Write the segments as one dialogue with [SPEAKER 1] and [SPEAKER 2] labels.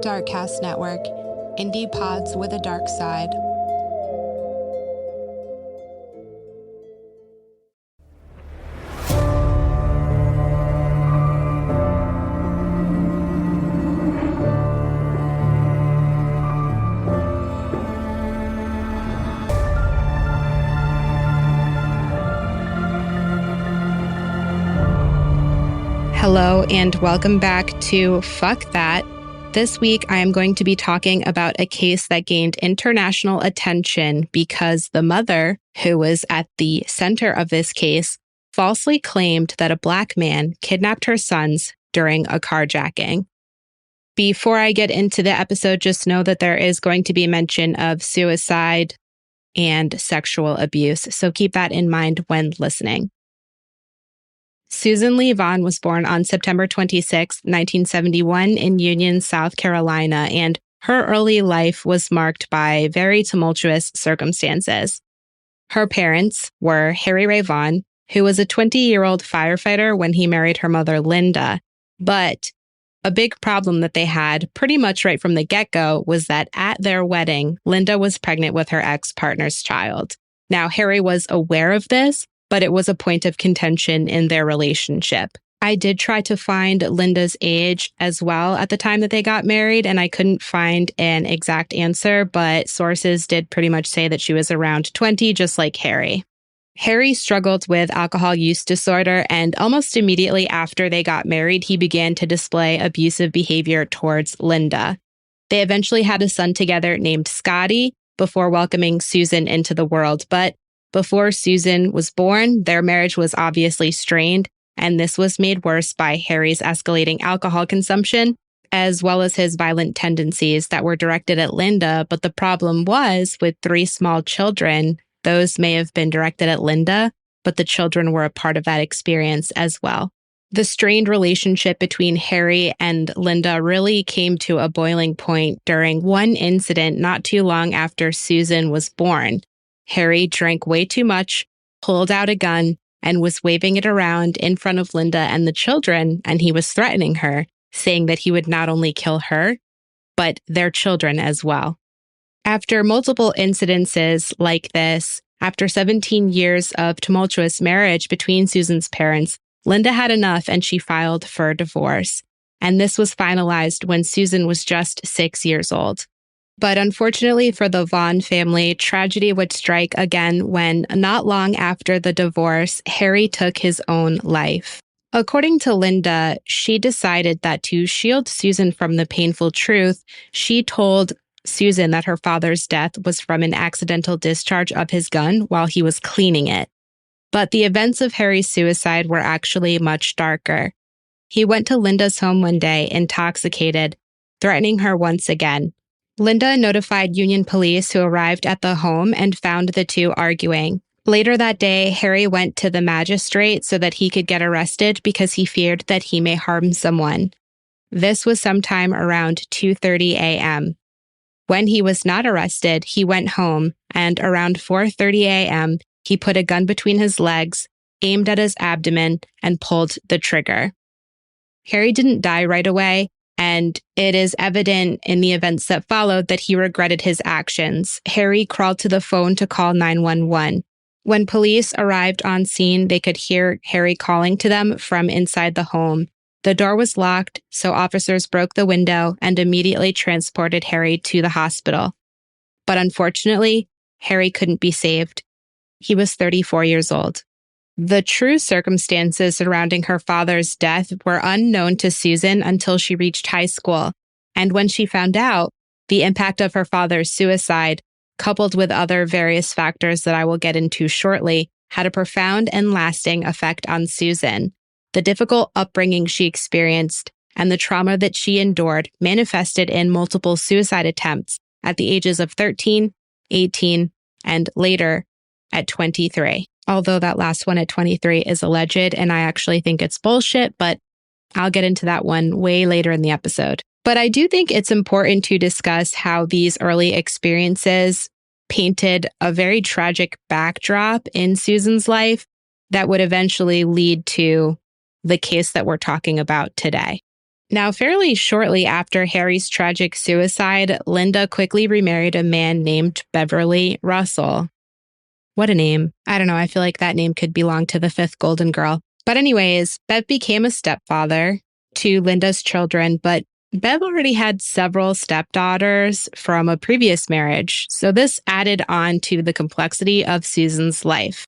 [SPEAKER 1] Darkcast Network, indie pods with a dark side. Hello and welcome back to Fuck That. This week, I am going to be talking about a case that gained international attention because the mother, who was at the center of this case, falsely claimed that a Black man kidnapped her sons during a carjacking. Before I get into the episode, just know that there is going to be mention of suicide and sexual abuse, so keep that in mind when listening. Susan Lee Vaughn was born on September 26, 1971 in Union, South Carolina, and her early life was marked by very tumultuous circumstances. Her parents were Harry Ray Vaughn, who was a 20-year-old firefighter when he married her mother, Linda. But a big problem that they had pretty much right from the get-go was that at their wedding, Linda was pregnant with her ex-partner's child. Now, Harry was aware of this, but it was a point of contention in their relationship. I did try to find Linda's age as well at the time that they got married, and I couldn't find an exact answer, but sources did pretty much say that she was around 20, just like Harry. Harry struggled with alcohol use disorder, and almost immediately after they got married, he began to display abusive behavior towards Linda. They eventually had a son together named Scotty before welcoming Susan into the world, but before Susan was born, their marriage was obviously strained, and this was made worse by Harry's escalating alcohol consumption, as well as his violent tendencies that were directed at Linda. But the problem was, with 3 small children, those may have been directed at Linda, but the children were a part of that experience as well. The strained relationship between Harry and Linda really came to a boiling point during one incident not too long after Susan was born. Harry drank way too much, pulled out a gun, and was waving it around in front of Linda and the children, and he was threatening her, saying that he would not only kill her, but their children as well. After multiple incidences like this, after 17 years of tumultuous marriage between Susan's parents, Linda had enough and she filed for divorce. And this was finalized when Susan was just 6 years old. But unfortunately for the Vaughn family, tragedy would strike again when, not long after the divorce, Harry took his own life. According to Linda, she decided that to shield Susan from the painful truth, she told Susan that her father's death was from an accidental discharge of his gun while he was cleaning it. But the events of Harry's suicide were actually much darker. He went to Linda's home one day, intoxicated, threatening her once again. Linda notified Union police who arrived at the home and found the two arguing. Later that day, Harry went to the magistrate so that he could get arrested because he feared that he may harm someone. This was sometime around 2:30 a.m. When he was not arrested, he went home, and around 4:30 a.m., he put a gun between his legs, aimed at his abdomen, and pulled the trigger. Harry didn't die right away, and it is evident in the events that followed that he regretted his actions. Harry crawled to the phone to call 911. When police arrived on scene, they could hear Harry calling to them from inside the home. The door was locked, so officers broke the window and immediately transported Harry to the hospital. But unfortunately, Harry couldn't be saved. He was 34 years old. The true circumstances surrounding her father's death were unknown to Susan until she reached high school, and when she found out, the impact of her father's suicide, coupled with other various factors that I will get into shortly, had a profound and lasting effect on Susan. The difficult upbringing she experienced and the trauma that she endured manifested in multiple suicide attempts at the ages of 13, 18, and later at 23. Although that last one at 23 is alleged, and I actually think it's bullshit, but I'll get into that one way later in the episode. But I do think it's important to discuss how these early experiences painted a very tragic backdrop in Susan's life that would eventually lead to the case that we're talking about today. Now, fairly shortly after Harry's tragic suicide, Linda quickly remarried a man named Beverly Russell. What a name. I don't know. I feel like that name could belong to the fifth Golden Girl. But anyways, Bev became a stepfather to Linda's children, but Bev already had several stepdaughters from a previous marriage. So this added on to the complexity of Susan's life.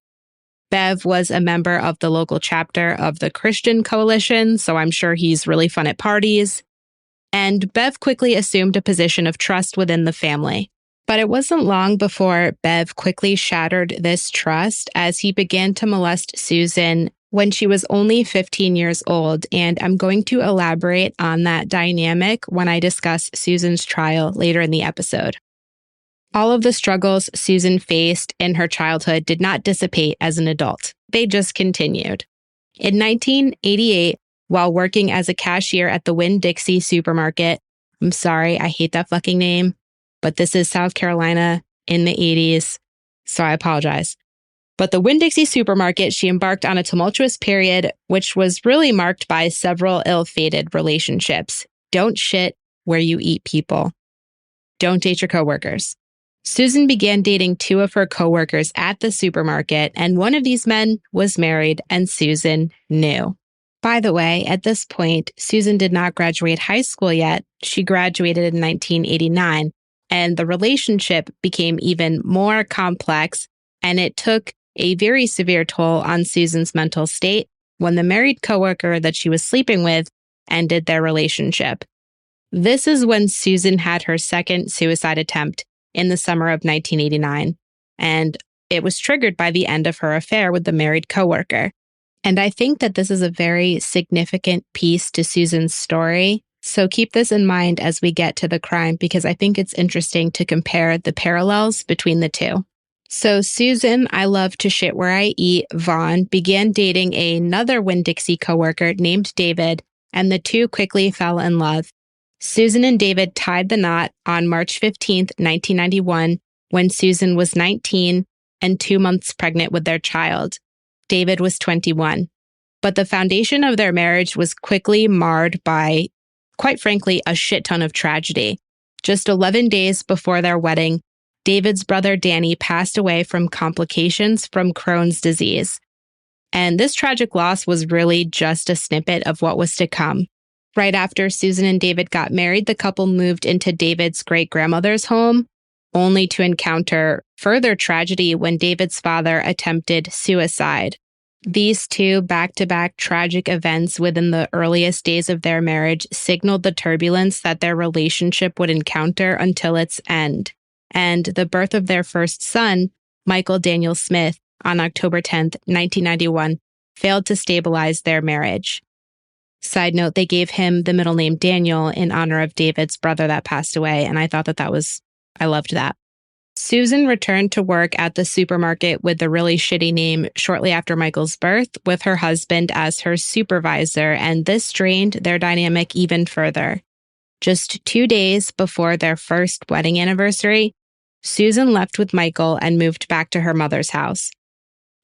[SPEAKER 1] Bev was a member of the local chapter of the Christian Coalition, so I'm sure he's really fun at parties. And Bev quickly assumed a position of trust within the family. But it wasn't long before Bev quickly shattered this trust as he began to molest Susan when she was only 15 years old. And I'm going to elaborate on that dynamic when I discuss Susan's trial later in the episode. All of the struggles Susan faced in her childhood did not dissipate as an adult. They just continued. In 1988, while working as a cashier at the Winn-Dixie supermarket, I'm sorry, I hate that fucking name, but this is South Carolina in the 80s, so I apologize. But the Winn-Dixie supermarket, she embarked on a tumultuous period, which was really marked by several ill-fated relationships. Don't shit where you eat, people. Don't date your coworkers. Susan began dating two of her coworkers at the supermarket, and one of these men was married, and Susan knew. By the way, at this point, Susan did not graduate high school yet. She graduated in 1989, and the relationship became even more complex, and it took a very severe toll on Susan's mental state when the married coworker that she was sleeping with ended their relationship. This is when Susan had her second suicide attempt in the summer of 1989, and it was triggered by the end of her affair with the married coworker. And I think that this is a very significant piece to Susan's story, so keep this in mind as we get to the crime because I think it's interesting to compare the parallels between the two. So Susan, I love to shit where I eat, Vaughn, began dating another Winn-Dixie coworker named David, and the two quickly fell in love. Susan and David tied the knot on March 15th, 1991, when Susan was 19 and 2 months pregnant with their child. David was 21. But the foundation of their marriage was quickly marred by, quite frankly, a shit ton of tragedy. Just 11 days before their wedding, David's brother Danny passed away from complications from Crohn's disease. And this tragic loss was really just a snippet of what was to come. Right after Susan and David got married, the couple moved into David's great-grandmother's home, only to encounter further tragedy when David's father attempted suicide. These two back-to-back tragic events within the earliest days of their marriage signaled the turbulence that their relationship would encounter until its end. And the birth of their first son, Michael Daniel Smith, on October 10th, 1991, failed to stabilize their marriage. Side note, they gave him the middle name Daniel in honor of David's brother that passed away, and I thought I loved that. Susan returned to work at the supermarket with the really shitty name shortly after Michael's birth, with her husband as her supervisor, and this strained their dynamic even further. Just 2 days before their first wedding anniversary, Susan left with Michael and moved back to her mother's house.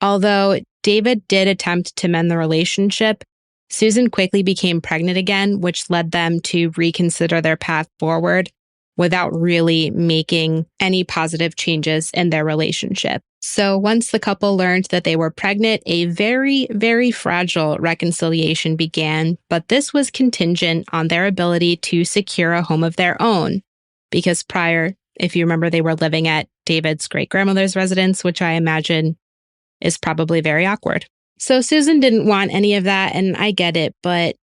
[SPEAKER 1] Although David did attempt to mend the relationship, Susan quickly became pregnant again, which led them to reconsider their path forward without really making any positive changes in their relationship. So once the couple learned that they were pregnant, a very, very fragile reconciliation began, but this was contingent on their ability to secure a home of their own. Because prior, if you remember, they were living at David's great-grandmother's residence, which I imagine is probably very awkward. So Susan didn't want any of that, and I get it, but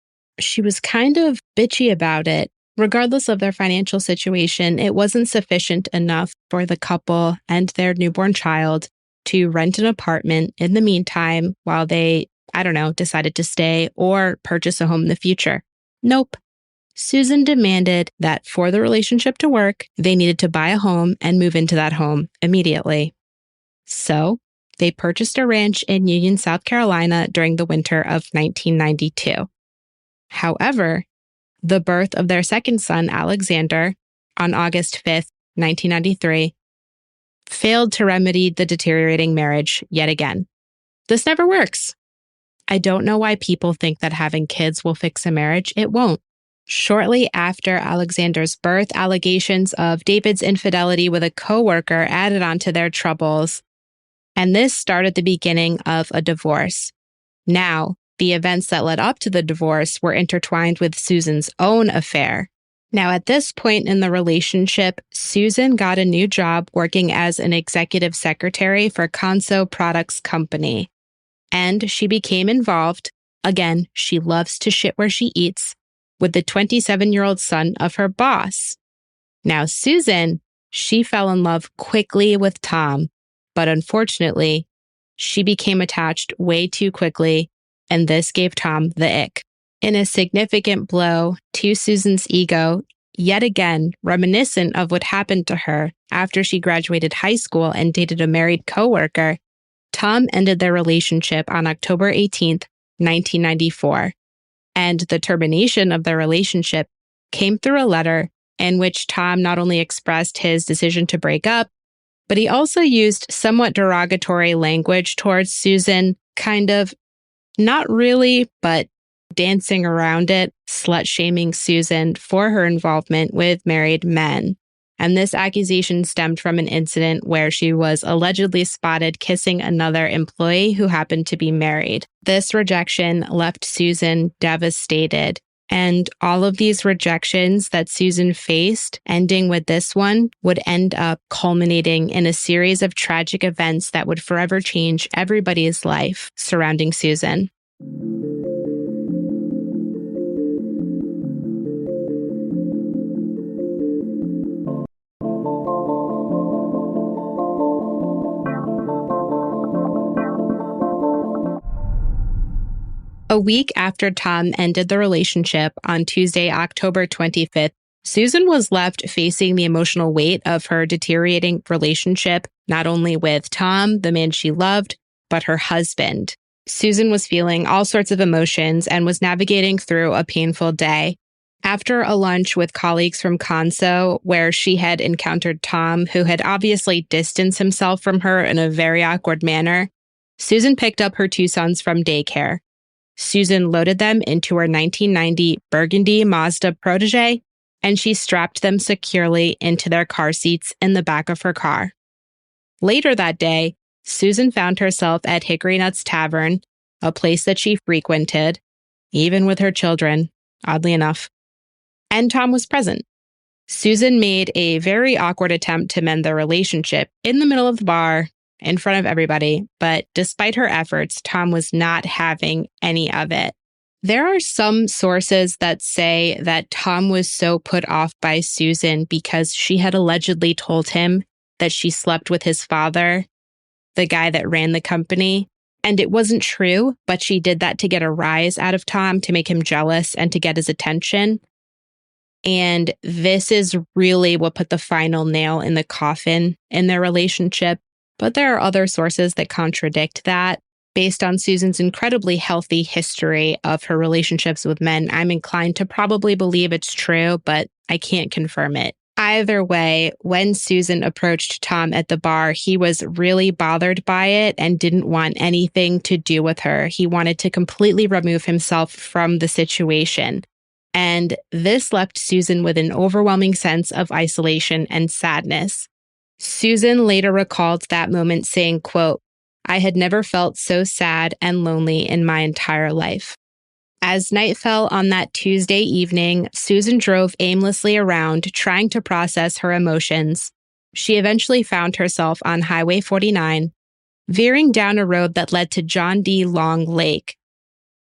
[SPEAKER 1] she was kind of bitchy about it. Regardless of their financial situation, it wasn't sufficient enough for the couple and their newborn child to rent an apartment in the meantime while they, decided to stay or purchase a home in the future. Nope. Susan demanded that for the relationship to work, they needed to buy a home and move into that home immediately. So they purchased a ranch in Union, South Carolina during the winter of 1992. However, the birth of their second son, Alexander, on August 5th, 1993, failed to remedy the deteriorating marriage yet again. This never works. I don't know why people think that having kids will fix a marriage. It won't. Shortly after Alexander's birth, allegations of David's infidelity with a coworker added on to their troubles, and this started the beginning of a divorce. Now, the events that led up to the divorce were intertwined with Susan's own affair. Now, at this point in the relationship, Susan got a new job working as an executive secretary for Conso Products Company, and she became involved, again, she loves to shit where she eats, with the 27-year-old son of her boss. Now, Susan, she fell in love quickly with Tom, but unfortunately, she became attached way too quickly, and this gave Tom the ick. In a significant blow to Susan's ego, yet again reminiscent of what happened to her after she graduated high school and dated a married coworker, Tom ended their relationship on October 18th, 1994. And the termination of their relationship came through a letter in which Tom not only expressed his decision to break up, but he also used somewhat derogatory language towards Susan, kind of, not really, but dancing around it, slut-shaming Susan for her involvement with married men. And this accusation stemmed from an incident where she was allegedly spotted kissing another employee who happened to be married. This rejection left Susan devastated. And all of these rejections that Susan faced, ending with this one, would end up culminating in a series of tragic events that would forever change everybody's life surrounding Susan. A week after Tom ended the relationship on Tuesday, October 25th, Susan was left facing the emotional weight of her deteriorating relationship, not only with Tom, the man she loved, but her husband. Susan was feeling all sorts of emotions and was navigating through a painful day. After a lunch with colleagues from Conso, where she had encountered Tom, who had obviously distanced himself from her in a very awkward manner, Susan picked up her two sons from daycare. Susan loaded them into her 1990 Burgundy Mazda Protege, and she strapped them securely into their car seats in the back of her car. Later that day, Susan found herself at Hickory Nuts Tavern, a place that she frequented, even with her children, oddly enough. And Tom was present. Susan made a very awkward attempt to mend their relationship in the middle of the bar, in front of everybody, but despite her efforts, Tom was not having any of it. There are some sources that say that Tom was so put off by Susan because she had allegedly told him that she slept with his father, the guy that ran the company. And it wasn't true, but she did that to get a rise out of Tom, to make him jealous and to get his attention. And this is really what put the final nail in the coffin in their relationship. But there are other sources that contradict that. Based on Susan's incredibly healthy history of her relationships with men, I'm inclined to probably believe it's true, but I can't confirm it. Either way, when Susan approached Tom at the bar, he was really bothered by it and didn't want anything to do with her. He wanted to completely remove himself from the situation. And this left Susan with an overwhelming sense of isolation and sadness. Susan later recalled that moment saying, quote, "I had never felt so sad and lonely in my entire life." As night fell on that Tuesday evening, Susan drove aimlessly around, trying to process her emotions. She eventually found herself on Highway 49, veering down a road that led to John D. Long Lake.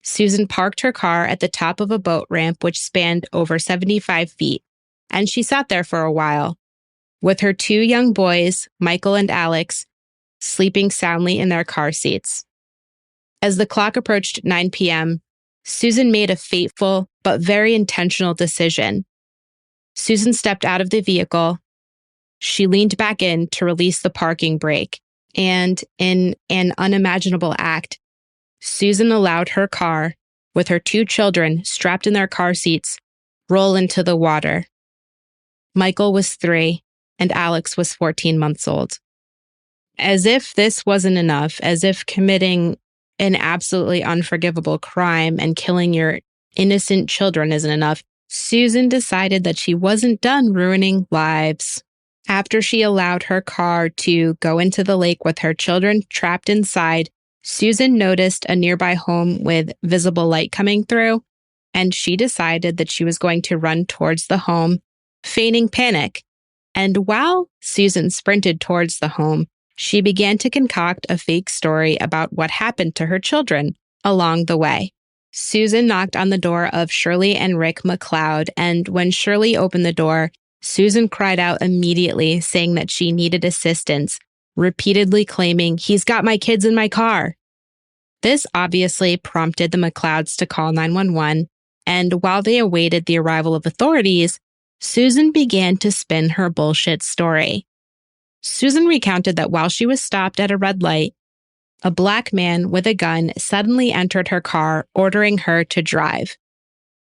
[SPEAKER 1] Susan parked her car at the top of a boat ramp which spanned over 75 feet, and she sat there for a while, with her two young boys, Michael and Alex, sleeping soundly in their car seats. As the clock approached 9 p.m., Susan made a fateful but very intentional decision. Susan stepped out of the vehicle. She leaned back in to release the parking brake, and in an unimaginable act, Susan allowed her car, with her two children strapped in their car seats, roll into the water. Michael was 3, and Alex was 14 months old. As if this wasn't enough, as if committing an absolutely unforgivable crime and killing your innocent children isn't enough, Susan decided that she wasn't done ruining lives. After she allowed her car to go into the lake with her children trapped inside, Susan noticed a nearby home with visible light coming through, and she decided that she was going to run towards the home, feigning panic. And while Susan sprinted towards the home, she began to concoct a fake story about what happened to her children along the way. Susan knocked on the door of Shirley and Rick McLeod, and when Shirley opened the door, Susan cried out immediately, saying that she needed assistance, repeatedly claiming, "He's got my kids in my car." This obviously prompted the McLeods to call 911, and while they awaited the arrival of authorities, Susan began to spin her bullshit story. Susan recounted that while she was stopped at a red light, a black man with a gun suddenly entered her car, ordering her to drive.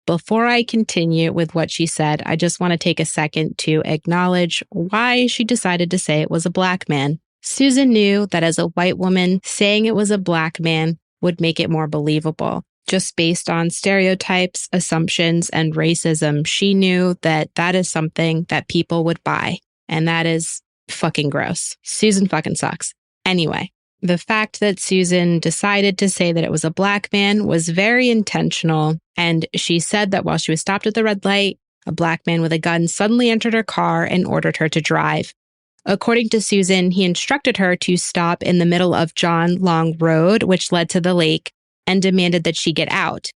[SPEAKER 1] Before I continue with what she said, I just want to take a second to acknowledge why she decided to say it was a black man. Susan knew that as a white woman, saying it was a black man would make it more believable. Just based on stereotypes, assumptions, and racism, she knew that that is something that people would buy. And that is fucking gross. Susan fucking sucks. Anyway, the fact that Susan decided to say that it was a black man was very intentional, and she said that while she was stopped at the red light, a black man with a gun suddenly entered her car and ordered her to drive. According to Susan, he instructed her to stop in the middle of John Long Road, which led to the lake, and demanded that she get out.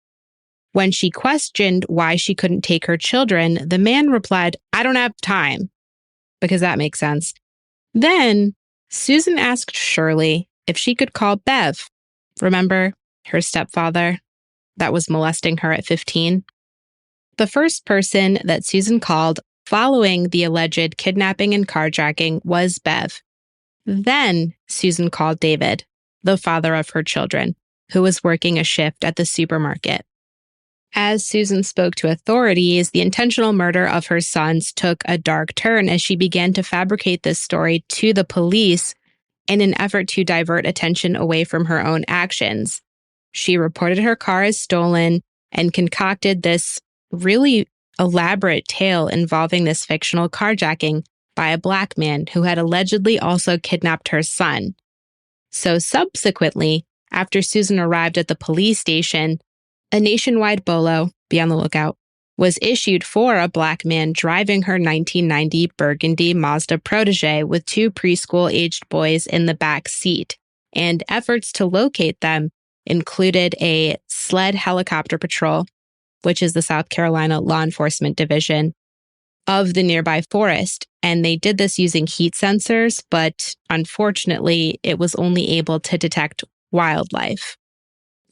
[SPEAKER 1] When she questioned why she couldn't take her children, the man replied, "I don't have time," because that makes sense. Then Susan asked Shirley if she could call Bev. Remember her stepfather that was molesting her at 15? The first person that Susan called following the alleged kidnapping and carjacking was Bev. Then Susan called David, the father of her children, who was working a shift at the supermarket. As Susan spoke to authorities, the intentional murder of her sons took a dark turn as she began to fabricate this story to the police in an effort to divert attention away from her own actions. She reported her car as stolen and concocted this really elaborate tale involving this fictional carjacking by a black man who had allegedly also kidnapped her son. So subsequently, after Susan arrived at the police station, a nationwide BOLO, be on the lookout, was issued for a black man driving her 1990 Burgundy Mazda Protege with 2 preschool-aged boys in the back seat, and efforts to locate them included a sled helicopter patrol, which is the South Carolina Law Enforcement Division, of the nearby forest, and they did this using heat sensors, but unfortunately, it was only able to detect wildlife.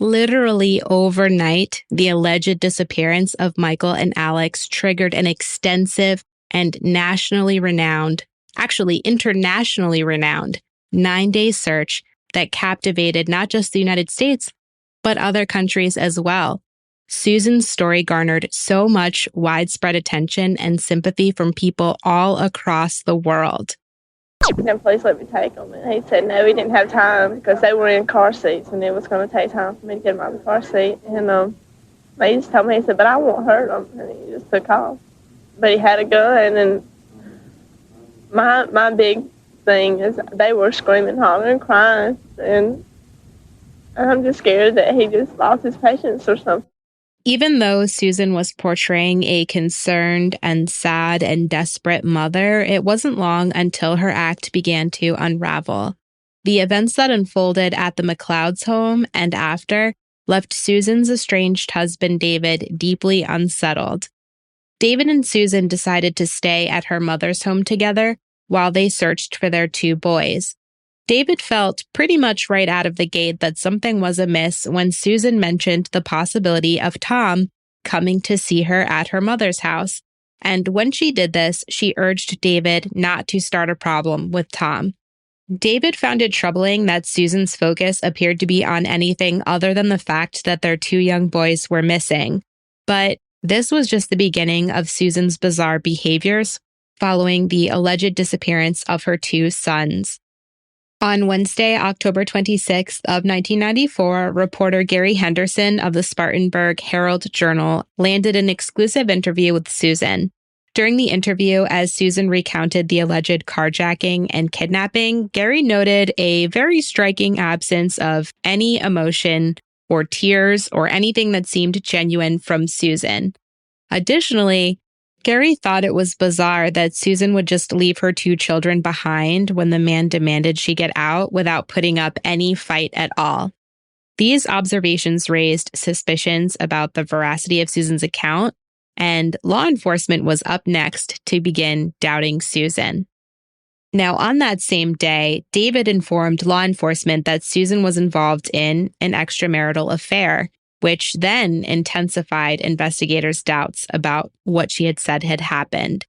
[SPEAKER 1] Literally overnight, the alleged disappearance of Michael and Alex triggered an extensive and internationally renowned 9-day search that captivated not just the United States, but other countries as well. Susan's story garnered so much widespread attention and sympathy from people all across the world.
[SPEAKER 2] The police let me take them, and he said no, he didn't have time because they were in car seats, and it was going to take time for me to get them out of the car seat. And he just told me, he said, "But I won't hurt them," and he just took off. But he had a gun, and my big thing is they were screaming, hollering, crying, and I'm just scared that he just lost his patience or something.
[SPEAKER 1] Even though Susan was portraying a concerned and sad and desperate mother, it wasn't long until her act began to unravel. The events that unfolded at the McLeod's home and after left Susan's estranged husband, David, deeply unsettled. David and Susan decided to stay at her mother's home together while they searched for their 2 boys. David felt pretty much right out of the gate that something was amiss when Susan mentioned the possibility of Tom coming to see her at her mother's house. And when she did this, she urged David not to start a problem with Tom. David found it troubling that Susan's focus appeared to be on anything other than the fact that their 2 young boys were missing. But this was just the beginning of Susan's bizarre behaviors following the alleged disappearance of her 2 sons. On Wednesday, October 26th of 1994, reporter Gary Henderson of the Spartanburg Herald-Journal landed an exclusive interview with Susan. During the interview, as Susan recounted the alleged carjacking and kidnapping, Gary noted a very striking absence of any emotion or tears or anything that seemed genuine from Susan. Additionally, Gary thought it was bizarre that Susan would just leave her 2 children behind when the man demanded she get out without putting up any fight at all. These observations raised suspicions about the veracity of Susan's account, and law enforcement was up next to begin doubting Susan. Now, on that same day, David informed law enforcement that Susan was involved in an extramarital affair, which then intensified investigators' doubts about what she had said had happened.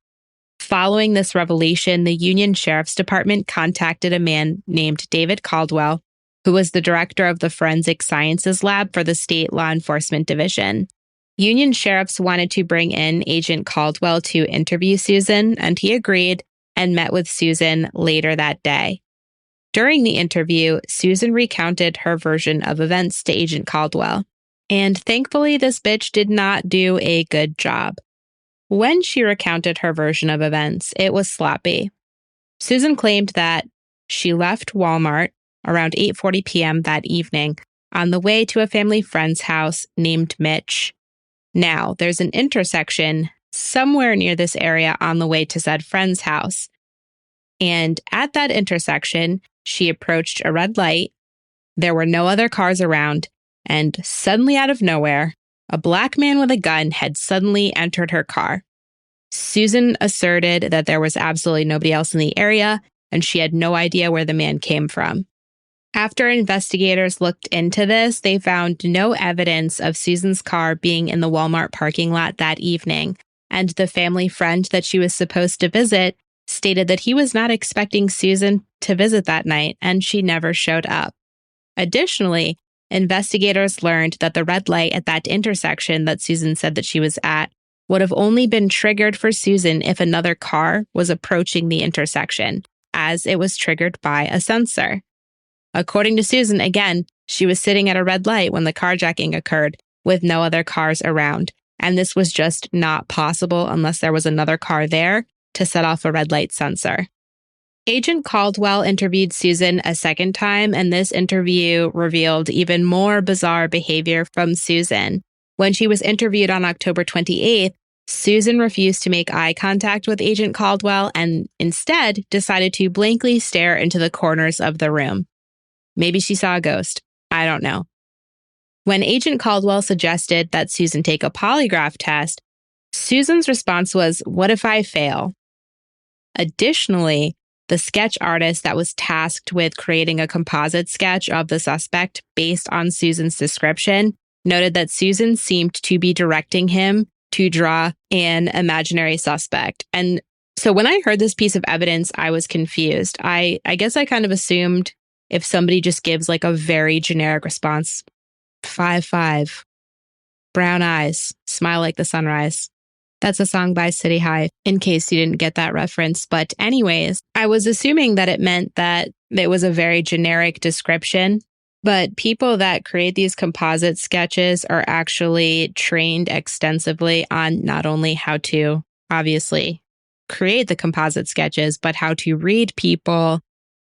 [SPEAKER 1] Following this revelation, the Union Sheriff's Department contacted a man named David Caldwell, who was the director of the Forensic Sciences Lab for the State Law Enforcement Division. Union sheriffs wanted to bring in Agent Caldwell to interview Susan, and he agreed and met with Susan later that day. During the interview, Susan recounted her version of events to Agent Caldwell. And thankfully, this bitch did not do a good job. When she recounted her version of events, it was sloppy. Susan claimed that she left Walmart around 8:40 p.m. that evening on the way to a family friend's house named Mitch. Now, there's an intersection somewhere near this area on the way to said friend's house. And at that intersection, she approached a red light. There were no other cars around. And suddenly out of nowhere, a black man with a gun had suddenly entered her car. Susan asserted that there was absolutely nobody else in the area, and she had no idea where the man came from. After investigators looked into this, they found no evidence of Susan's car being in the Walmart parking lot that evening, and the family friend that she was supposed to visit stated that he was not expecting Susan to visit that night, and she never showed up. Additionally, investigators learned that the red light at that intersection that Susan said that she was at would have only been triggered for Susan if another car was approaching the intersection, as it was triggered by a sensor. According to Susan, again, she was sitting at a red light when the carjacking occurred with no other cars around, and this was just not possible unless there was another car there to set off a red light sensor. Agent Caldwell interviewed Susan a second time, and this interview revealed even more bizarre behavior from Susan. When she was interviewed on October 28th, Susan refused to make eye contact with Agent Caldwell and instead decided to blankly stare into the corners of the room. Maybe she saw a ghost. I don't know. When Agent Caldwell suggested that Susan take a polygraph test, Susan's response was, "What if I fail?" Additionally, the sketch artist that was tasked with creating a composite sketch of the suspect based on Susan's description noted that Susan seemed to be directing him to draw an imaginary suspect. And so when I heard this piece of evidence, I was confused. I guess I kind of assumed if somebody just gives like a very generic response, 5'5", brown eyes, smile like the sunrise. That's a song by City High, in case you didn't get that reference. But anyways, I was assuming that it meant that it was a very generic description. But people that create these composite sketches are actually trained extensively on not only how to, obviously, create the composite sketches, but how to read people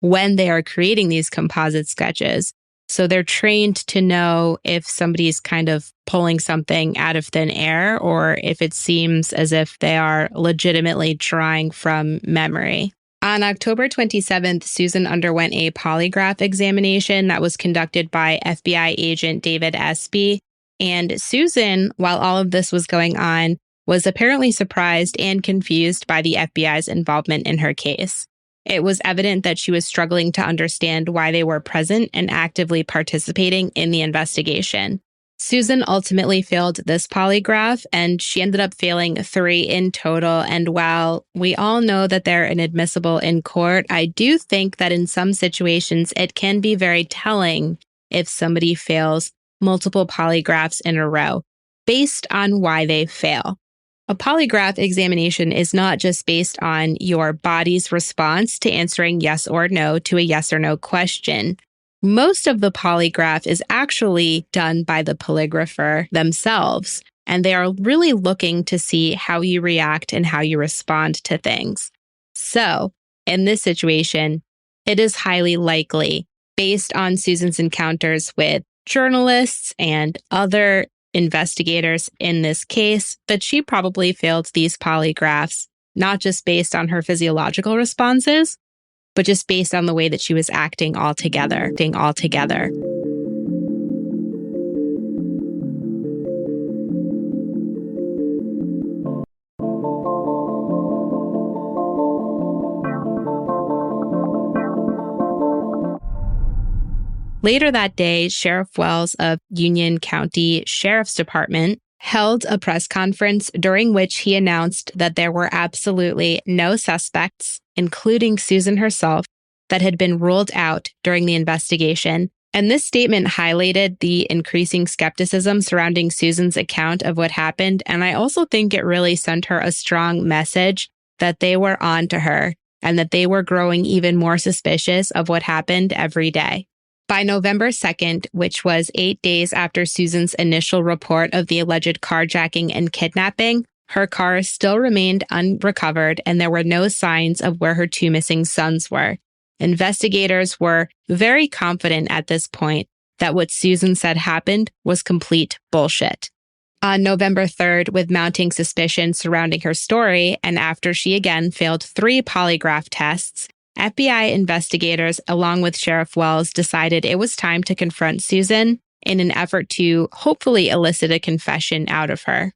[SPEAKER 1] when they are creating these composite sketches. So they're trained to know if somebody's kind of pulling something out of thin air or if it seems as if they are legitimately drawing from memory. On October 27th, Susan underwent a polygraph examination that was conducted by FBI agent David Espy. And Susan, while all of this was going on, was apparently surprised and confused by the FBI's involvement in her case. It was evident that she was struggling to understand why they were present and actively participating in the investigation. Susan ultimately failed this polygraph, and she ended up failing 3 in total. And while we all know that they're inadmissible in court, I do think that in some situations it can be very telling if somebody fails multiple polygraphs in a row based on why they fail. A polygraph examination is not just based on your body's response to answering yes or no to a yes or no question. Most of the polygraph is actually done by the polygrapher themselves, and they are really looking to see how you react and how you respond to things. So, in this situation, it is highly likely, based on Susan's encounters with journalists and other investigators in this case, that she probably failed these polygraphs, not just based on her physiological responses, but just based on the way that she was acting altogether. Later that day, Sheriff Wells of Union County Sheriff's Department held a press conference during which he announced that there were absolutely no suspects, including Susan herself, that had been ruled out during the investigation. And this statement highlighted the increasing skepticism surrounding Susan's account of what happened. And I also think it really sent her a strong message that they were on to her and that they were growing even more suspicious of what happened every day. By November 2nd, which was 8 days after Susan's initial report of the alleged carjacking and kidnapping, her car still remained unrecovered and there were no signs of where her two missing sons were. Investigators were very confident at this point that what Susan said happened was complete bullshit. On November 3rd, with mounting suspicion surrounding her story, and after she again failed 3 polygraph tests, FBI investigators, along with Sheriff Wells, decided it was time to confront Susan in an effort to hopefully elicit a confession out of her.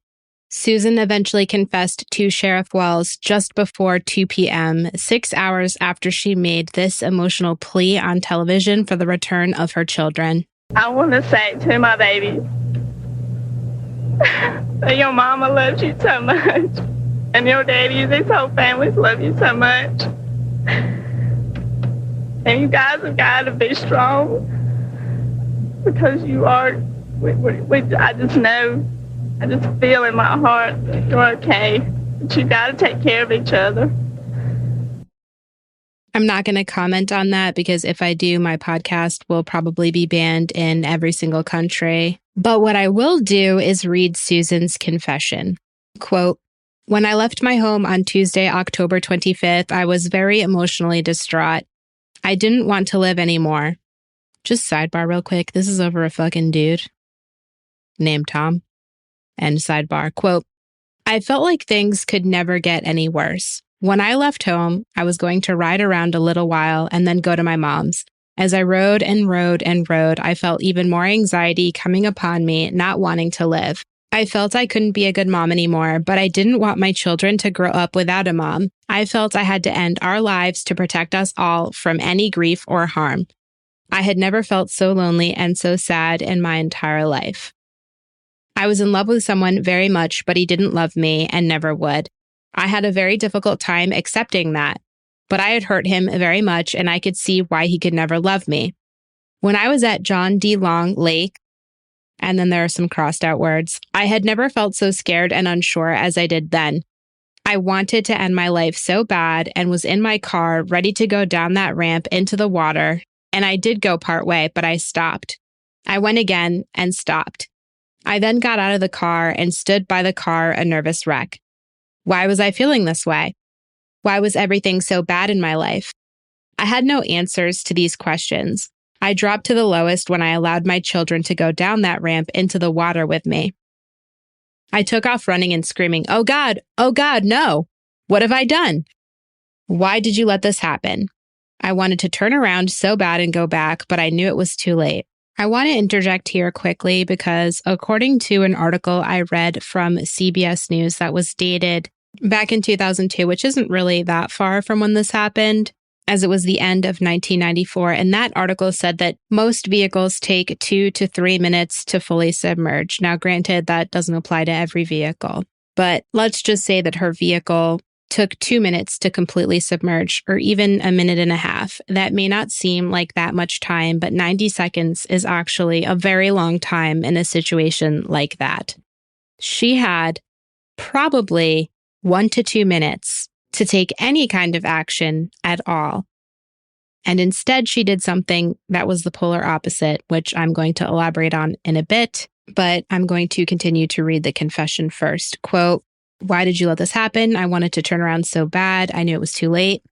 [SPEAKER 1] Susan eventually confessed to Sheriff Wells just before 2 p.m., 6 hours after she made this emotional plea on television for the return of her children.
[SPEAKER 2] I want to say to my baby that your mama loves you so much, and your daddy and his whole family love you so much. And you guys have got to be strong because you are, I just know, I just feel in my heart that you're okay. But you got to take care of each other.
[SPEAKER 1] I'm not going to comment on that because if I do, my podcast will probably be banned in every single country. But what I will do is read Susan's confession. Quote, "When I left my home on Tuesday, October 25th, I was very emotionally distraught. I didn't want to live anymore." Just sidebar real quick. This is over a fucking dude named Tom. And sidebar, quote, "I felt like things could never get any worse. When I left home, I was going to ride around a little while and then go to my mom's. As I rode and rode and rode, I felt even more anxiety coming upon me, not wanting to live. I felt I couldn't be a good mom anymore, but I didn't want my children to grow up without a mom. I felt I had to end our lives to protect us all from any grief or harm. I had never felt so lonely and so sad in my entire life. I was in love with someone very much, but he didn't love me and never would. I had a very difficult time accepting that, but I had hurt him very much and I could see why he could never love me. When I was at John D. Long Lake, and then there are some crossed out words, I had never felt so scared and unsure as I did then. I wanted to end my life so bad and was in my car ready to go down that ramp into the water, and I did go part way, but I stopped. I went again and stopped. I then got out of the car and stood by the car a nervous wreck. Why was I feeling this way? Why was everything so bad in my life? I had no answers to these questions. I dropped to the lowest when I allowed my children to go down that ramp into the water with me. I took off running and screaming, oh God, no. What have I done? Why did you let this happen? I wanted to turn around so bad and go back, but I knew it was too late. I want to interject here quickly because according to an article I read from CBS News that was dated back in 2002, which isn't really that far from when this happened, as it was the end of 1994. And that article said that most vehicles take 2 to 3 minutes to fully submerge. Now, granted, that doesn't apply to every vehicle, but let's just say that her vehicle took 2 minutes to completely submerge, or even a minute and a half. That may not seem like that much time, but 90 seconds is actually a very long time in a situation like that. She had probably 1 to 2 minutes to take any kind of action at all. And instead, she did something that was the polar opposite, which I'm going to elaborate on in a bit, but I'm going to continue to read the confession first. Quote, "Why did you let this happen? I wanted to turn around so bad. I knew it was too late.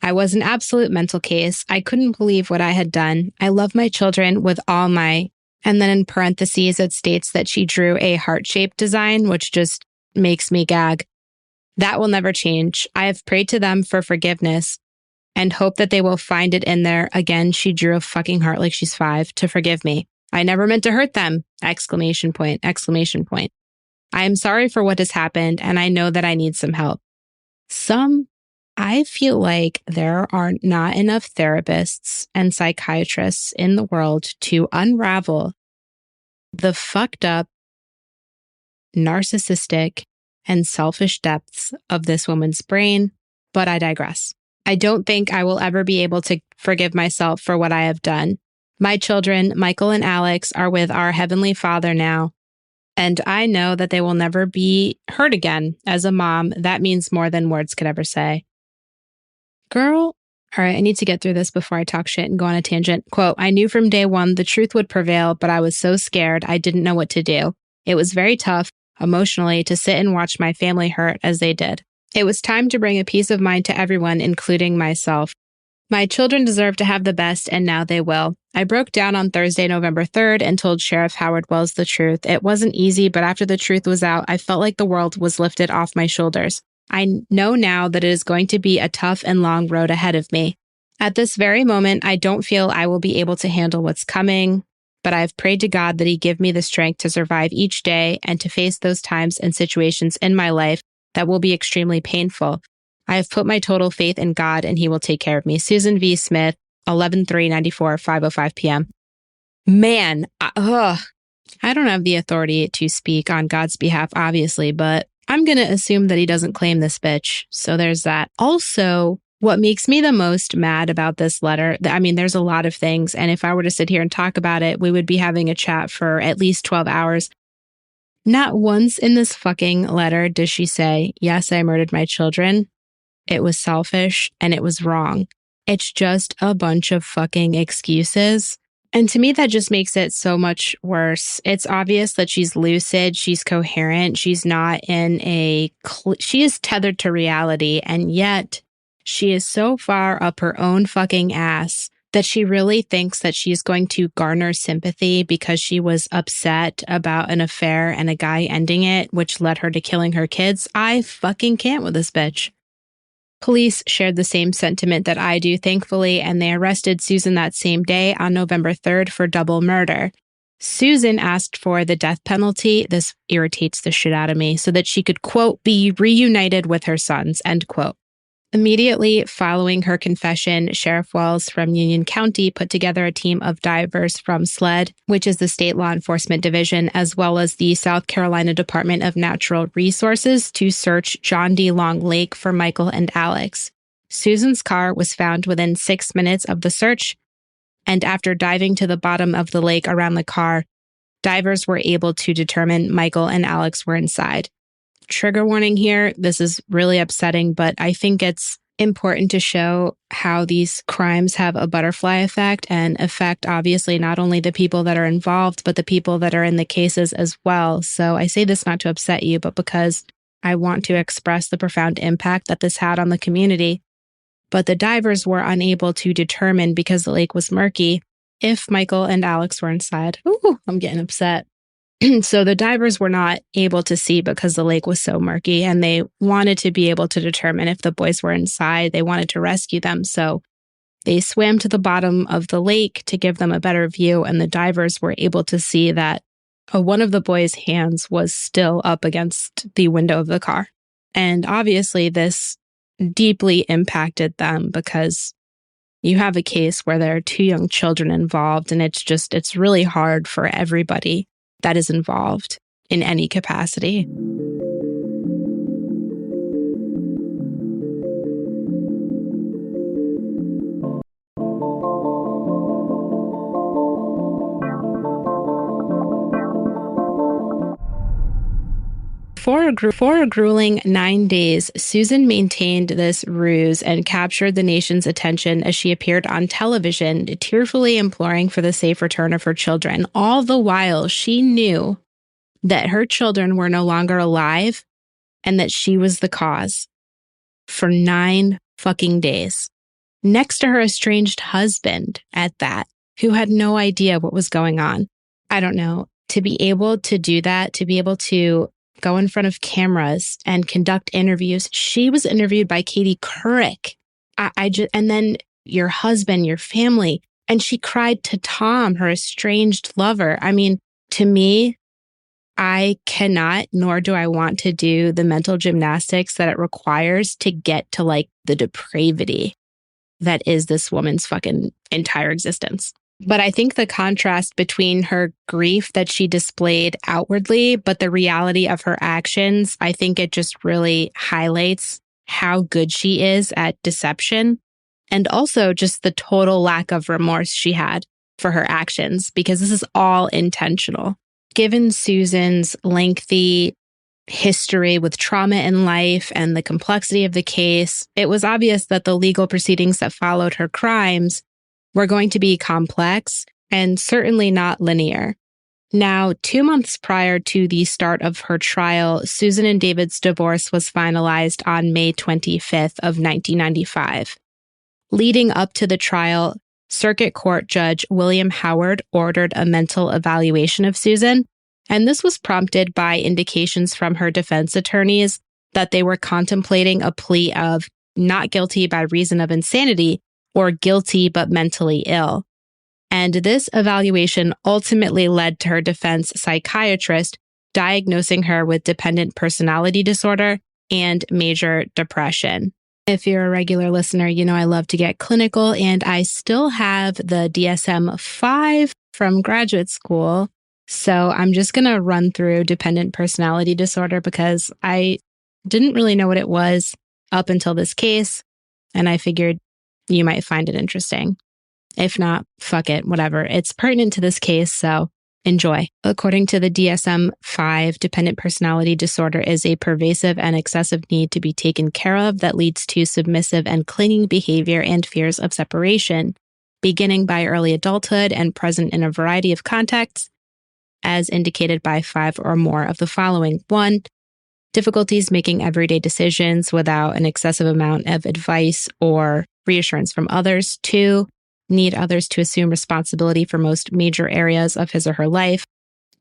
[SPEAKER 1] I was an absolute mental case. I couldn't believe what I had done. I love my children with all my..." And then in parentheses, it states that she drew a heart-shaped design, which just makes me gag. "That will never change. I have prayed to them for forgiveness and hope that they will find it in there." Again, she drew a fucking heart like she's 5 to forgive me. "I never meant to hurt them!" Exclamation point, exclamation point. "I am sorry for what has happened, and I know that I need some help." I feel like there are not enough therapists and psychiatrists in the world to unravel the fucked up, narcissistic, and selfish depths of this woman's brain, but I digress. I don't think I will ever be able to forgive myself for what I have done. My children, Michael and Alex, are with our Heavenly Father now, and I know that they will never be hurt again. As a mom, that means more than words could ever say. Girl, all right, I need to get through this before I talk shit and go on a tangent. Quote, "I knew from day one the truth would prevail, but I was so scared I didn't know what to do. It was very tough, emotionally, to sit and watch my family hurt as they did. It was time to bring a peace of mind to everyone, including myself. My children deserve to have the best, and now they will. I broke down on Thursday, November 3rd, and told Sheriff Howard Wells the truth. It wasn't easy, but after the truth was out, I felt like the world was lifted off my shoulders. I know now that it is going to be a tough and long road ahead of me. At this very moment, I don't feel I will be able to handle what's coming, but I have prayed to God that He give me the strength to survive each day and to face those times and situations in my life that will be extremely painful. I have put my total faith in God, and He will take care of me. Susan V. Smith, 11/3/94, 5:05 p.m. Man, I don't have the authority to speak on God's behalf, obviously, but I'm going to assume that He doesn't claim this bitch. So there's that. Also, what makes me the most mad about this letter, I mean, there's a lot of things, and if I were to sit here and talk about it, we would be having a chat for at least 12 hours. Not once in this fucking letter does she say, "Yes, I murdered my children. It was selfish and it was wrong." It's just a bunch of fucking excuses. And to me, that just makes it so much worse. It's obvious that she's lucid, she's coherent, she's not in she is tethered to reality, and yet she is so far up her own fucking ass that she really thinks that she's going to garner sympathy because she was upset about an affair and a guy ending it, which led her to killing her kids. I fucking can't with this bitch. Police shared the same sentiment that I do, thankfully, and they arrested Susan that same day on November 3rd for double murder. Susan asked for the death penalty. This irritates the shit out of me, so that she could, quote, "be reunited with her sons," end quote. Immediately following her confession, Sheriff Wells from Union County put together a team of divers from SLED, which is the State Law Enforcement Division, as well as the South Carolina Department of Natural Resources to search John D. Long Lake for Michael and Alex. Susan's car was found within 6 minutes of the search, and after diving to the bottom of the lake around the car, divers were able to determine Michael and Alex were inside. Trigger warning here, this is really upsetting, but I think it's important to show how these crimes have a butterfly effect and affect, obviously, not only the people that are involved, but the people that are in the cases as well. So I say this not to upset you, but because I want to express the profound impact that this had on the community. But the divers were unable to determine, because the lake was murky, if Michael and Alex were inside. Ooh, I'm getting upset. So the divers were not able to see because the lake was so murky, and they wanted to be able to determine if the boys were inside. They wanted to rescue them. So they swam to the bottom of the lake to give them a better view, and the divers were able to see that one of the boys' hands was still up against the window of the car. And obviously this deeply impacted them, because you have a case where there are 2 young children involved, and it's really hard for everybody that is involved in any capacity. Before For a grueling 9 days, Susan maintained this ruse and captured the nation's attention as she appeared on television, tearfully imploring for the safe return of her children. All the while, she knew that her children were no longer alive and that she was the cause. For 9 fucking days. Next to her estranged husband at that, who had no idea what was going on. I don't know. To be able to do that, to be able to go in front of cameras and conduct interviews. She was interviewed by Katie Couric. And then your husband, your family. And she cried to Tom, her estranged lover. I mean, to me, I cannot, nor do I want to do the mental gymnastics that it requires to get to like the depravity that is this woman's fucking entire existence. But I think the contrast between her grief that she displayed outwardly, but the reality of her actions, I think it just really highlights how good she is at deception. And also just the total lack of remorse she had for her actions, because this is all intentional. Given Susan's lengthy history with trauma in life and the complexity of the case, it was obvious that the legal proceedings that followed her crimes were going to be complex and certainly not linear. Now, 2 months prior to the start of her trial, Susan and David's divorce was finalized on May 25th of 1995. Leading up to the trial, Circuit Court Judge William Howard ordered a mental evaluation of Susan, and this was prompted by indications from her defense attorneys that they were contemplating a plea of not guilty by reason of insanity or guilty but mentally ill. And this evaluation ultimately led to her defense psychiatrist diagnosing her with dependent personality disorder and major depression. If you're a regular listener, you know I love to get clinical, and I still have the DSM-5 from graduate school. So I'm just going to run through dependent personality disorder because I didn't really know what it was up until this case, and I figured you might find it interesting. If not, fuck it, whatever. It's pertinent to this case, so enjoy. According to the DSM-5, dependent personality disorder is a pervasive and excessive need to be taken care of that leads to submissive and clinging behavior and fears of separation, beginning by early adulthood and present in a variety of contexts, as indicated by 5 or more of the following. 1, difficulties making everyday decisions without an excessive amount of advice or reassurance from others. 2, need others to assume responsibility for most major areas of his or her life.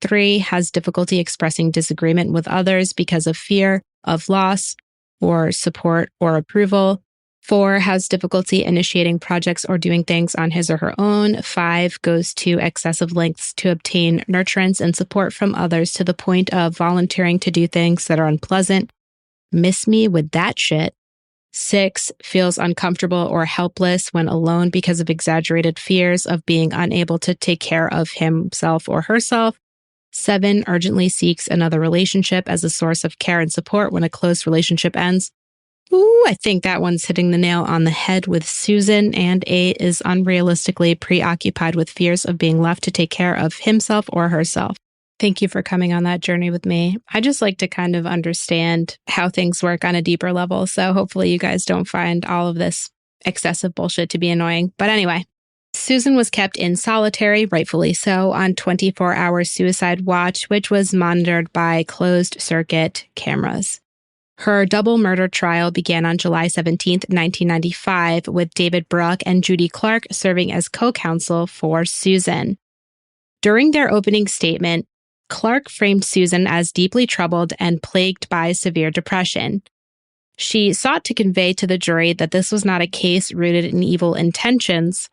[SPEAKER 1] 3, has difficulty expressing disagreement with others because of fear of loss or support or approval. 4, has difficulty initiating projects or doing things on his or her own. 5, goes to excessive lengths to obtain nurturance and support from others to the point of volunteering to do things that are unpleasant. Miss me with that shit. 6, feels uncomfortable or helpless when alone because of exaggerated fears of being unable to take care of himself or herself. 7, urgently seeks another relationship as a source of care and support when a close relationship ends. Ooh, I think that one's hitting the nail on the head with Susan. And 8, is unrealistically preoccupied with fears of being left to take care of himself or herself. Thank you for coming on that journey with me. I just like to kind of understand how things work on a deeper level. So hopefully you guys don't find all of this excessive bullshit to be annoying. But anyway, Susan was kept in solitary, rightfully so, on 24-hour suicide watch, which was monitored by closed circuit cameras. Her double murder trial began on July 17th, 1995, with David Bruck and Judy Clark serving as co-counsel for Susan. During their opening statement, Clark framed Susan as deeply troubled and plagued by severe depression. She sought to convey to the jury that this was not a case rooted in evil intentions.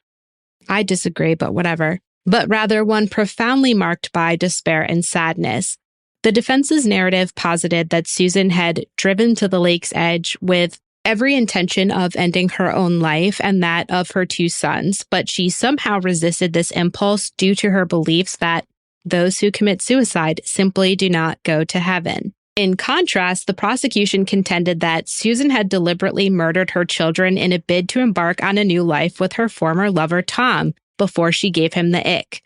[SPEAKER 1] I disagree, but whatever. But rather one profoundly marked by despair and sadness. The defense's narrative posited that Susan had driven to the lake's edge with every intention of ending her own life and that of her 2 sons, but she somehow resisted this impulse due to her beliefs that those who commit suicide simply do not go to heaven. In contrast, the prosecution contended that Susan had deliberately murdered her children in a bid to embark on a new life with her former lover, Tom, before she gave him the ick.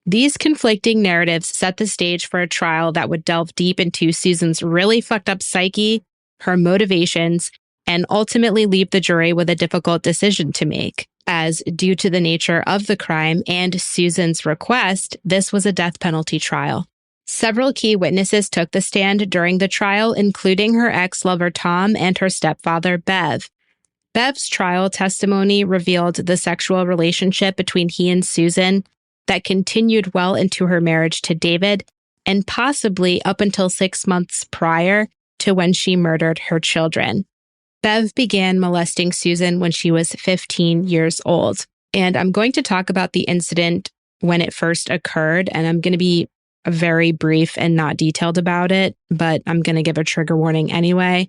[SPEAKER 1] These conflicting narratives set the stage for a trial that would delve deep into Susan's really fucked up psyche, her motivations, and ultimately leave the jury with a difficult decision to make, as due to the nature of the crime and Susan's request, this was a death penalty trial. Several key witnesses took the stand during the trial, including her ex-lover Tom and her stepfather Bev. Bev's trial testimony revealed the sexual relationship between he and Susan that continued well into her marriage to David and possibly up until 6 months prior to when she murdered her children. Bev began molesting Susan when she was 15 years old. And I'm going to talk about the incident when it first occurred, and I'm going to be very brief and not detailed about it, but I'm going to give a trigger warning anyway.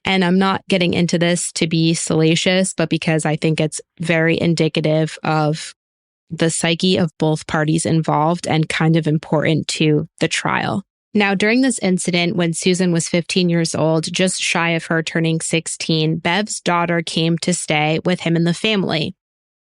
[SPEAKER 1] And I'm not getting into this to be salacious, but because I think it's very indicative of the psyche of both parties involved and kind of important to the trial. Now, during this incident, when Susan was 15 years old, just shy of her turning 16, Bev's daughter came to stay with him in the family.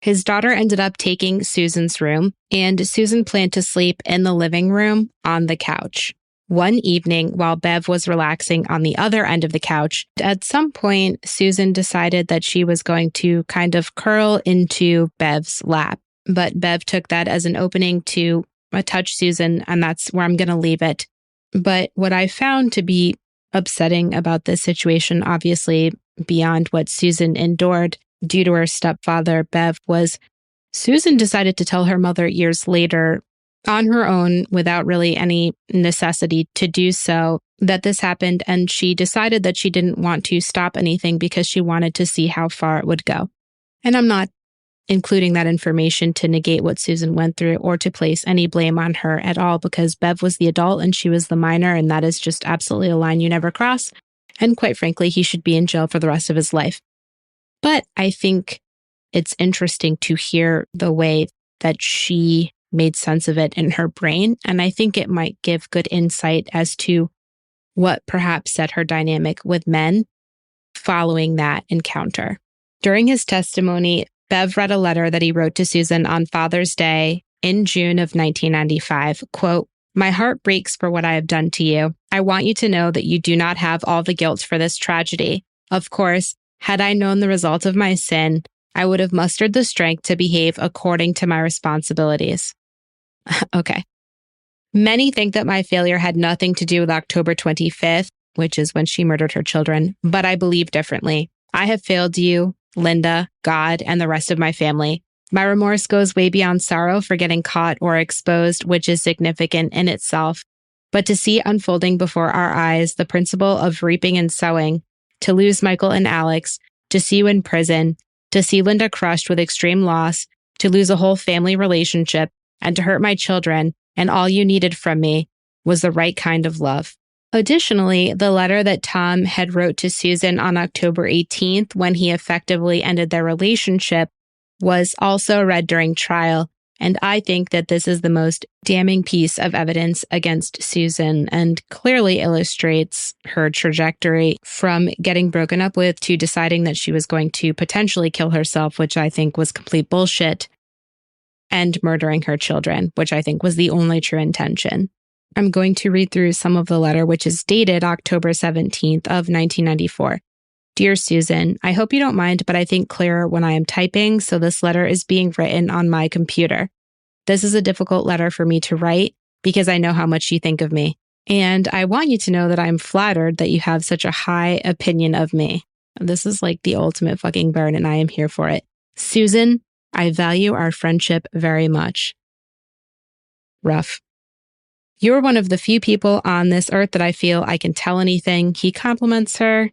[SPEAKER 1] His daughter ended up taking Susan's room, and Susan planned to sleep in the living room on the couch. One evening, while Bev was relaxing on the other end of the couch, at some point, Susan decided that she was going to kind of curl into Bev's lap. But Bev took that as an opening to touch Susan, and that's where I'm going to leave it. But what I found to be upsetting about this situation, obviously beyond what Susan endured due to her stepfather, Bev, was Susan decided to tell her mother years later on her own without really any necessity to do so that this happened, and she decided that she didn't want to stop anything because she wanted to see how far it would go. And I'm not including that information to negate what Susan went through or to place any blame on her at all, because Bev was the adult and she was the minor, and that is just absolutely a line you never cross. And quite frankly, he should be in jail for the rest of his life. But I think it's interesting to hear the way that she made sense of it in her brain, and I think it might give good insight as to what perhaps set her dynamic with men following that encounter. During his testimony, Bev read a letter that he wrote to Susan on Father's Day in June of 1995. Quote, "My heart breaks for what I have done to you. I want you to know that you do not have all the guilt for this tragedy. Of course, had I known the result of my sin, I would have mustered the strength to behave according to my responsibilities." Okay. Many think that my failure had nothing to do with October 25th, which is when she murdered her children, but I believe differently. I have failed you, Linda, God, and the rest of my family. My remorse goes way beyond sorrow for getting caught or exposed, which is significant in itself. But to see unfolding before our eyes the principle of reaping and sowing, to lose Michael and Alex, to see you in prison, to see Linda crushed with extreme loss, to lose a whole family relationship, and to hurt my children, and all you needed from me, was the right kind of love. Additionally, the letter that Tom had wrote to Susan on October 18th, when he effectively ended their relationship, was also read during trial, and I think that this is the most damning piece of evidence against Susan and clearly illustrates her trajectory from getting broken up with to deciding that she was going to potentially kill herself, which I think was complete bullshit, and murdering her children, which I think was the only true intention. I'm going to read through some of the letter, which is dated October 17th of 1994. Dear Susan, I hope you don't mind, but I think clearer when I am typing, so this letter is being written on my computer. This is a difficult letter for me to write because I know how much you think of me. And I want you to know that I'm flattered that you have such a high opinion of me. This is like the ultimate fucking burn, and I am here for it. Susan, I value our friendship very much. Rough. You're one of the few people on this earth that I feel I can tell anything. He compliments her,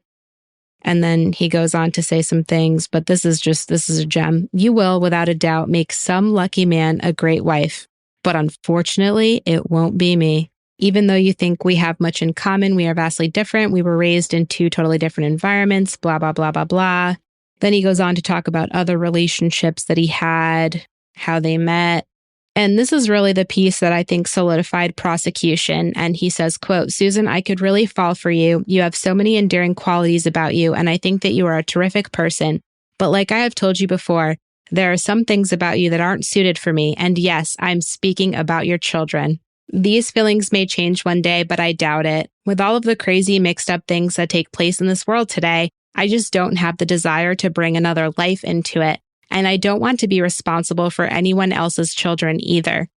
[SPEAKER 1] and then he goes on to say some things, but this is a gem. You will, without a doubt, make some lucky man a great wife, but unfortunately, it won't be me. Even though you think we have much in common, we are vastly different. We were raised in two totally different environments, blah, blah, blah, blah, blah. Then he goes on to talk about other relationships that he had, how they met. And this is really the piece that I think solidified prosecution. And he says, quote, Susan, I could really fall for you. You have so many endearing qualities about you, and I think that you are a terrific person. But like I have told you before, There are some things about you that aren't suited for me, and yes, I'm speaking about your children. These feelings may change one day, but I doubt it. With all of the crazy mixed up things that take place in this world today, I just don't have the desire to bring another life into it, and I don't want to be responsible for anyone else's children either.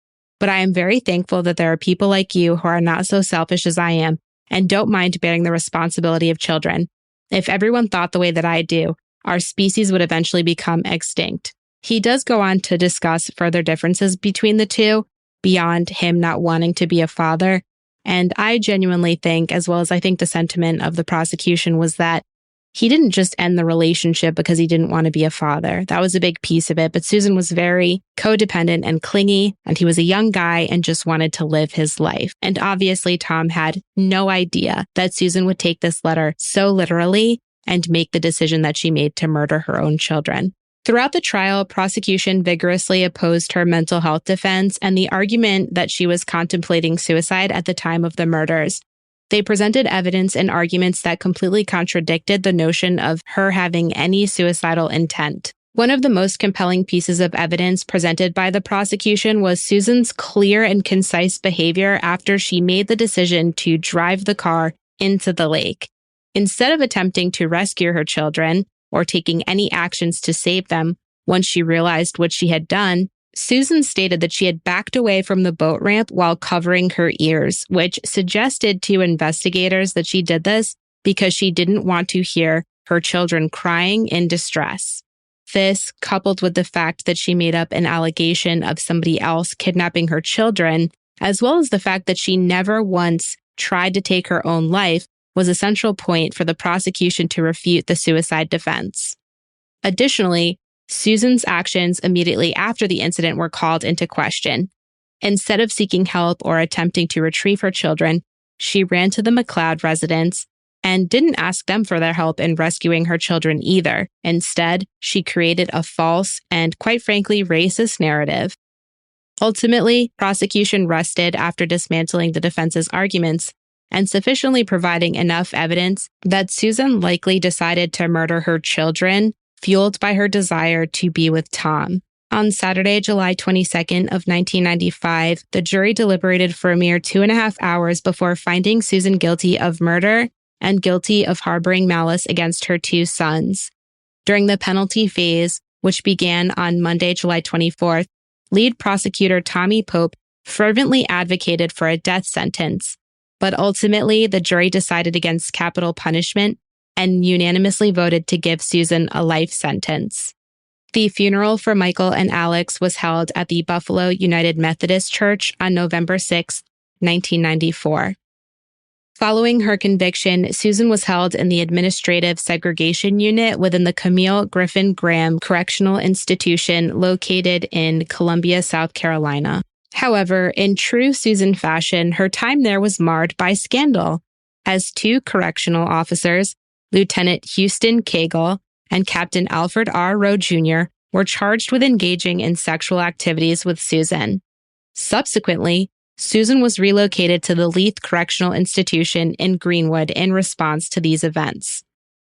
[SPEAKER 1] But I am very thankful that there are people like you who are not so selfish as I am and don't mind bearing the responsibility of children. If everyone thought the way that I do, our species would eventually become extinct. He does go on to discuss further differences between the two, beyond him not wanting to be a father. And I genuinely think, as well as I think the sentiment of the prosecution was that he didn't just end the relationship because he didn't want to be a father. That was a big piece of it. But Susan was very codependent and clingy, and he was a young guy and just wanted to live his life. And obviously, Tom had no idea that Susan would take this letter so literally and make the decision that she made to murder her own children. Throughout the trial, prosecution vigorously opposed her mental health defense and the argument that she was contemplating suicide at the time of the murders. They presented evidence and arguments that completely contradicted the notion of her having any suicidal intent. One of the most compelling pieces of evidence presented by the prosecution was Susan's clear and concise behavior after she made the decision to drive the car into the lake. Instead of attempting to rescue her children or taking any actions to save them once she realized what she had done, Susan stated that she had backed away from the boat ramp while covering her ears, which suggested to investigators that she did this because she didn't want to hear her children crying in distress. This, coupled with the fact that she made up an allegation of somebody else kidnapping her children, as well as the fact that she never once tried to take her own life, was a central point for the prosecution to refute the suicide defense. Additionally, Susan's actions immediately after the incident were called into question. Instead of seeking help or attempting to retrieve her children, she ran to the McLeod residence and didn't ask them for their help in rescuing her children either. Instead, she created a false and, quite frankly, racist narrative. Ultimately, prosecution rested after dismantling the defense's arguments and sufficiently providing enough evidence that Susan likely decided to murder her children, fueled by her desire to be with Tom. On Saturday, July 22nd of 1995, the jury deliberated for a mere 2.5 hours before finding Susan guilty of murder and guilty of harboring malice against her 2 sons. During the penalty phase, which began on Monday, July 24th, lead prosecutor Tommy Pope fervently advocated for a death sentence. But ultimately, the jury decided against capital punishment and unanimously voted to give Susan a life sentence. The funeral for Michael and Alex was held at the Buffalo United Methodist Church on November 6, 1994. Following her conviction, Susan was held in the Administrative Segregation Unit within the Camille Griffin Graham Correctional Institution located in Columbia, South Carolina. However, in true Susan fashion, her time there was marred by scandal, as 2 correctional officers, Lieutenant Houston Cagle and Captain Alfred R. Rowe Jr., were charged with engaging in sexual activities with Susan. Subsequently, Susan was relocated to the Leith Correctional Institution in Greenwood in response to these events.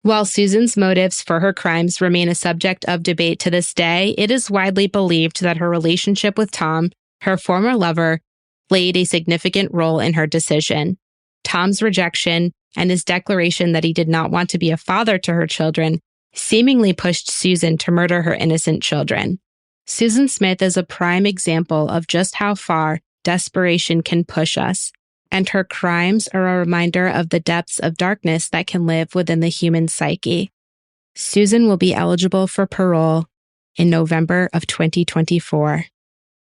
[SPEAKER 1] While Susan's motives for her crimes remain a subject of debate to this day, it is widely believed that her relationship with Tom, her former lover, played a significant role in her decision. Tom's rejection and his declaration that he did not want to be a father to her children seemingly pushed Susan to murder her innocent children. Susan Smith is a prime example of just how far desperation can push us, and her crimes are a reminder of the depths of darkness that can live within the human psyche. Susan will be eligible for parole in November of 2024.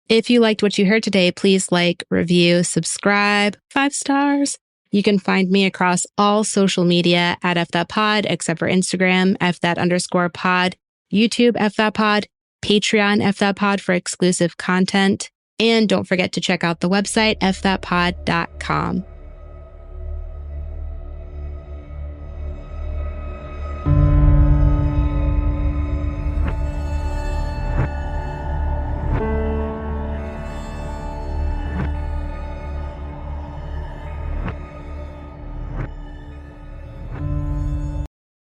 [SPEAKER 1] If you liked what you heard today, please like, review, subscribe, 5 stars. You can find me across all social media at fthatpod, except for Instagram, fthat_pod, YouTube, fthatpod, Patreon, fthatpod for exclusive content. And don't forget to check out the website, fthatpod.com.